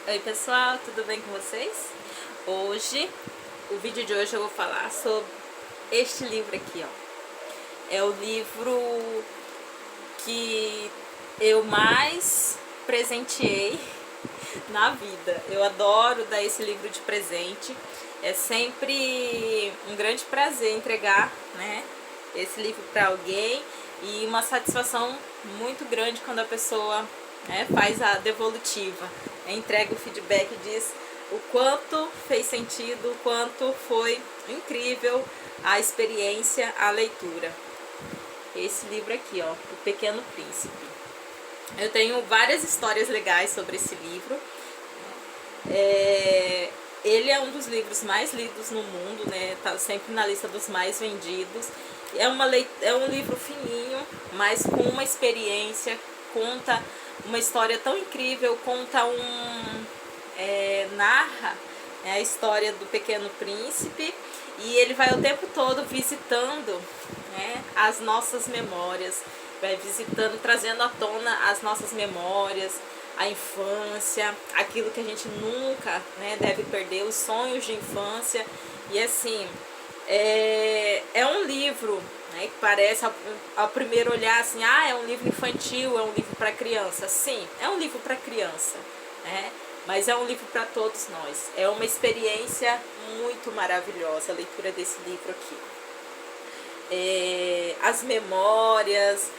Oi pessoal, tudo bem com vocês? O vídeo de hoje eu vou falar sobre este livro aqui, ó. É o livro que eu mais presenteei na vida. Eu adoro dar esse livro de presente. É sempre um grande prazer entregar, né, esse livro para alguém e uma satisfação muito grande quando a pessoa, né, faz a devolutiva, entrega o feedback e diz o quanto fez sentido, o quanto foi incrível a experiência, a leitura. Esse livro aqui, ó, O Pequeno Príncipe. Eu tenho várias histórias legais sobre esse livro. Ele é um dos livros mais lidos no mundo, né? Tá sempre na lista dos mais vendidos. É um livro fininho, mas com uma experiência, conta uma história tão incrível, narra, né, a história do Pequeno Príncipe, e ele vai o tempo todo visitando, né, as nossas memórias, vai visitando, trazendo à tona as nossas memórias, a infância, aquilo que a gente nunca, né, deve perder, os sonhos de infância. E assim, é um livro, né, que parece ao primeiro olhar assim, é um livro infantil, é um livro para criança. Sim, é um livro para criança, né? Mas é um livro para todos nós. É uma experiência muito maravilhosa a leitura desse livro aqui. As memórias,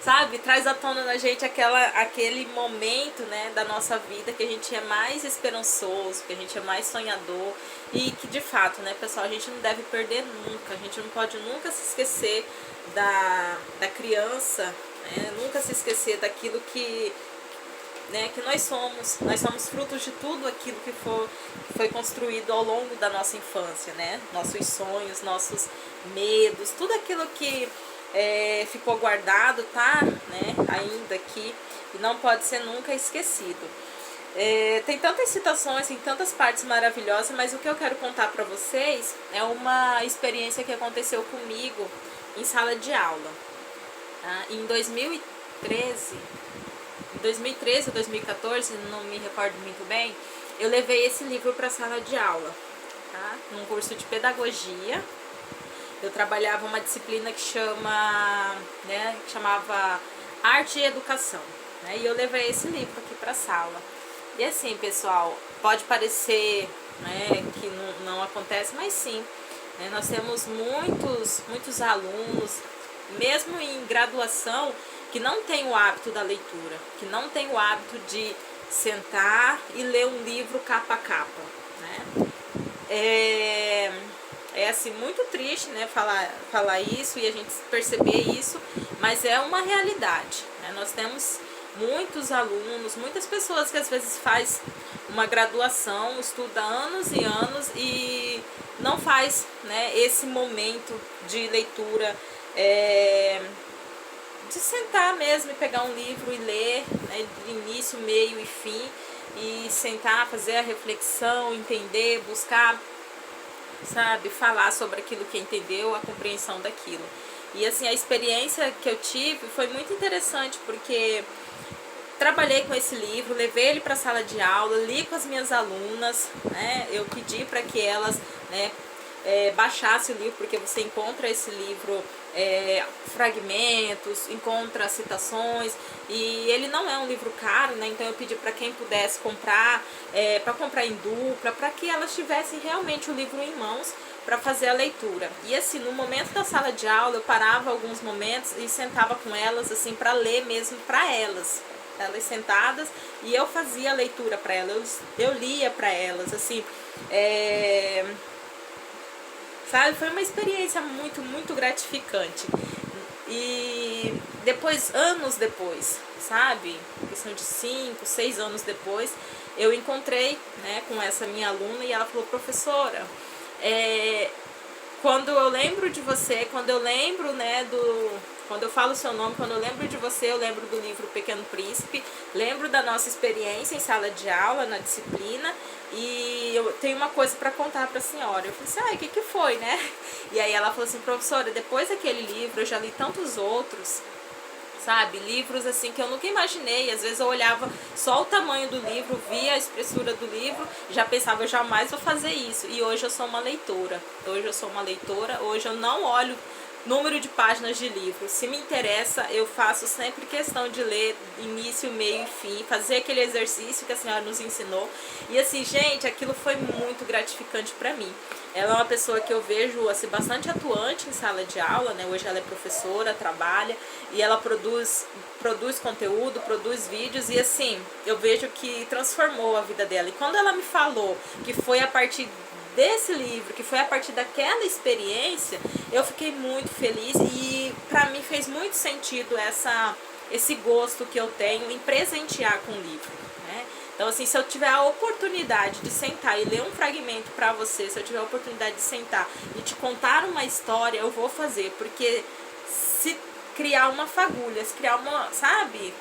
sabe, traz à tona na gente aquele momento, né, da nossa vida que a gente é mais esperançoso, que a gente é mais sonhador e que de fato, né, pessoal, a gente não deve perder nunca, a gente não pode nunca se esquecer da criança, né, nunca se esquecer daquilo que nós somos frutos de tudo aquilo que foi construído ao longo da nossa infância, né? Nossos sonhos, nossos medos, tudo aquilo que ficou guardado, tá, né, ainda aqui, e não pode ser nunca esquecido. Tem tantas citações, tem tantas partes maravilhosas, mas o que eu quero contar para vocês é uma experiência que aconteceu comigo em sala de aula, tá? Em 2013 ou 2014, não me recordo muito bem, eu levei esse livro para a sala de aula, tá? Num curso de pedagogia. Eu trabalhava uma disciplina que chamava Arte e Educação, né? E eu levei esse livro aqui para a sala. E assim, pessoal, pode parecer, né, que não acontece, mas sim, né, nós temos muitos alunos, mesmo em graduação, que não tem o hábito da leitura, que não tem o hábito de sentar e ler um livro capa a capa, né? É assim, muito triste, né, falar isso e a gente perceber isso, mas é uma realidade, né? Nós temos muitos alunos, muitas pessoas que às vezes faz uma graduação, estuda anos e anos e não faz, né, esse momento de leitura, de sentar mesmo e pegar um livro e ler, né, de início, meio e fim, e sentar, fazer a reflexão, entender, buscar, sabe, falar sobre aquilo que entendeu, a compreensão daquilo. E assim, a experiência que eu tive foi muito interessante, porque trabalhei com esse livro, levei ele para a sala de aula, li com as minhas alunas, né, eu pedi para que elas, né, baixassem o livro, porque você encontra esse livro, fragmentos, encontra citações, e ele não é um livro caro, né? Então eu pedi para quem pudesse comprar, para comprar em dupla, para que elas tivessem realmente o livro em mãos para fazer a leitura. E assim, no momento da sala de aula, eu parava alguns momentos e sentava com elas, assim, para ler mesmo para elas sentadas, e eu fazia a leitura para elas, eu lia para elas, assim, sabe, foi uma experiência muito gratificante. E depois, anos depois, sabe, questão de 5, 6 anos depois, eu encontrei, né, com essa minha aluna, e ela falou: professora, quando eu lembro de você, quando eu lembro, né, quando eu falo o seu nome, quando eu lembro de você, eu lembro do livro Pequeno Príncipe, lembro da nossa experiência em sala de aula, na disciplina, e eu tenho uma coisa para contar para a senhora. Eu falei assim: o que foi, né? E aí ela falou assim: professora, depois daquele livro eu já li tantos outros, sabe? Livros assim que eu nunca imaginei. Às vezes eu olhava só o tamanho do livro, via a espessura do livro, já pensava, eu jamais vou fazer isso. E hoje eu sou uma leitora. Hoje eu não olho número de páginas de livro. Se me interessa, eu faço sempre questão de ler início, meio e fim, fazer aquele exercício que a senhora nos ensinou. E assim, gente, aquilo foi muito gratificante para mim. Ela é uma pessoa que eu vejo assim, bastante atuante em sala de aula, né? Hoje ela é professora, trabalha e ela produz conteúdo, produz vídeos e assim, eu vejo que transformou a vida dela. E quando ela me falou que foi a partir desse livro, que foi a partir daquela experiência, eu fiquei muito feliz e para mim fez muito sentido esse gosto que eu tenho em presentear com livro, né? Então assim, se eu tiver a oportunidade de sentar e ler um fragmento para você, se eu tiver a oportunidade de sentar e te contar uma história, eu vou fazer, porque se criar uma fagulha, se criar uma, sabe,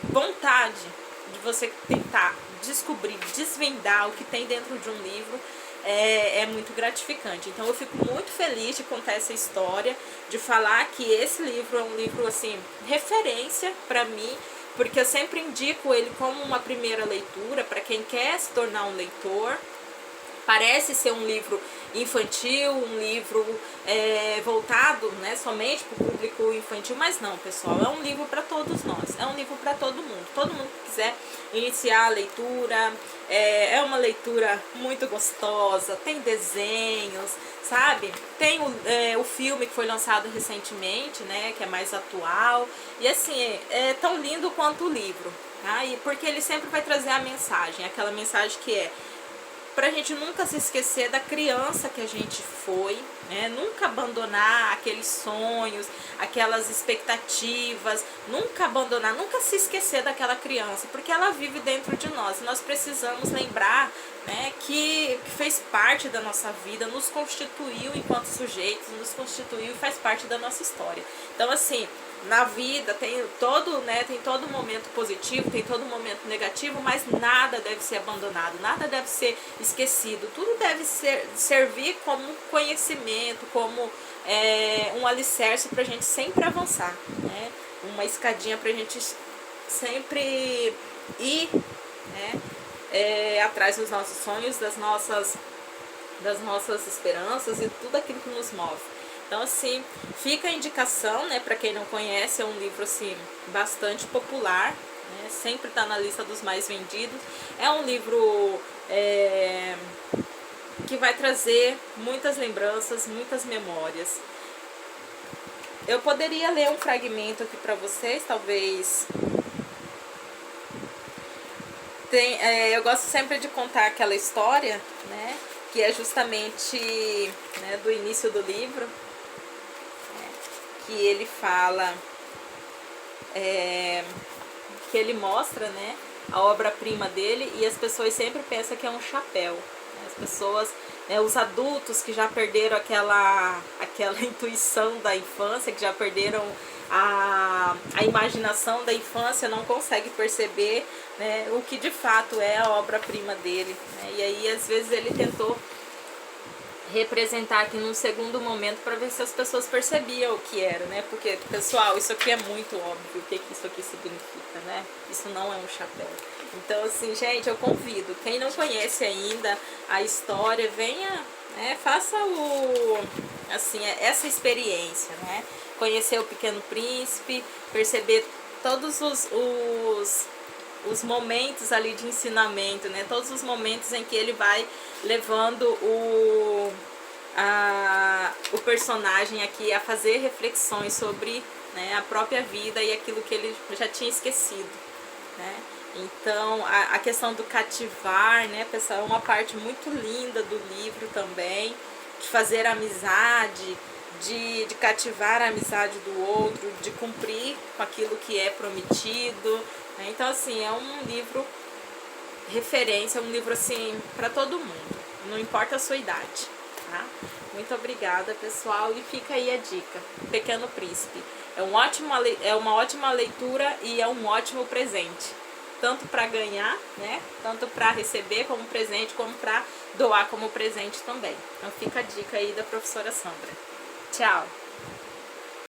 vontade de você tentar descobrir, desvendar o que tem dentro de um livro, é muito gratificante. Então eu fico muito feliz de contar essa história, de falar que esse livro é um livro assim, referência para mim, porque eu sempre indico ele como uma primeira leitura para quem quer se tornar um leitor. Parece ser um livro infantil, um livro voltado, né, somente para o público infantil, mas não, pessoal, é um livro para todos nós, é um livro para todo mundo que quiser iniciar a leitura, é uma leitura muito gostosa, tem desenhos, sabe? Tem o filme que foi lançado recentemente, né, que é mais atual, e assim, é tão lindo quanto o livro, tá? E porque ele sempre vai trazer a mensagem, aquela mensagem que é pra gente nunca se esquecer da criança que a gente foi, né? Nunca abandonar aqueles sonhos, aquelas expectativas, nunca abandonar, nunca se esquecer daquela criança, porque ela vive dentro de nós. Nós precisamos lembrar, né, que fez parte da nossa vida, nos constituiu enquanto sujeitos, nos constituiu e faz parte da nossa história. Então assim, na vida tem todo momento positivo, tem todo momento negativo, mas nada deve ser abandonado, nada deve ser esquecido, tudo deve servir como conhecimento, como um alicerce para a gente sempre avançar, né? Uma escadinha para a gente sempre ir, né, atrás dos nossos sonhos, das nossas esperanças e tudo aquilo que nos move. Então assim, fica a indicação, né, para quem não conhece, é um livro assim bastante popular, né, sempre está na lista dos mais vendidos. É um livro que vai trazer muitas lembranças, muitas memórias. Eu poderia ler um fragmento aqui para vocês, talvez. Eu gosto sempre de contar aquela história, né, que é justamente, né, do início do livro, que ele fala, que ele mostra, né, a obra-prima dele, e as pessoas sempre pensam que é um chapéu. As pessoas, os adultos que já perderam aquela intuição da infância, que já perderam a imaginação da infância, não conseguem perceber, né, o que de fato é a obra-prima dele, né? E aí às vezes ele tentou representar aqui num segundo momento para ver se as pessoas percebiam o que era, né? Porque, pessoal, isso aqui é muito óbvio o que isso aqui significa, né? Isso não é um chapéu. Então, assim, gente, eu convido, quem não conhece ainda a história, venha, né, faça essa experiência, né? Conhecer o Pequeno Príncipe, perceber todos os momentos ali de ensinamento, né? Todos os momentos em que ele vai levando o personagem aqui a fazer reflexões sobre, né, a própria vida e aquilo que ele já tinha esquecido, né? Então a questão do cativar, né, pessoal, é uma parte muito linda do livro também, de fazer amizade, de cativar a amizade do outro, de cumprir com aquilo que é prometido, né? Então assim, é um livro referência, é um livro assim para todo mundo, não importa a sua idade, tá? Muito obrigada, pessoal, e fica aí a dica, Pequeno Príncipe. É uma ótima leitura e é um ótimo presente, tanto para ganhar, né, tanto para receber como presente, como para doar como presente também. Então fica a dica aí da professora Sandra. Tchau!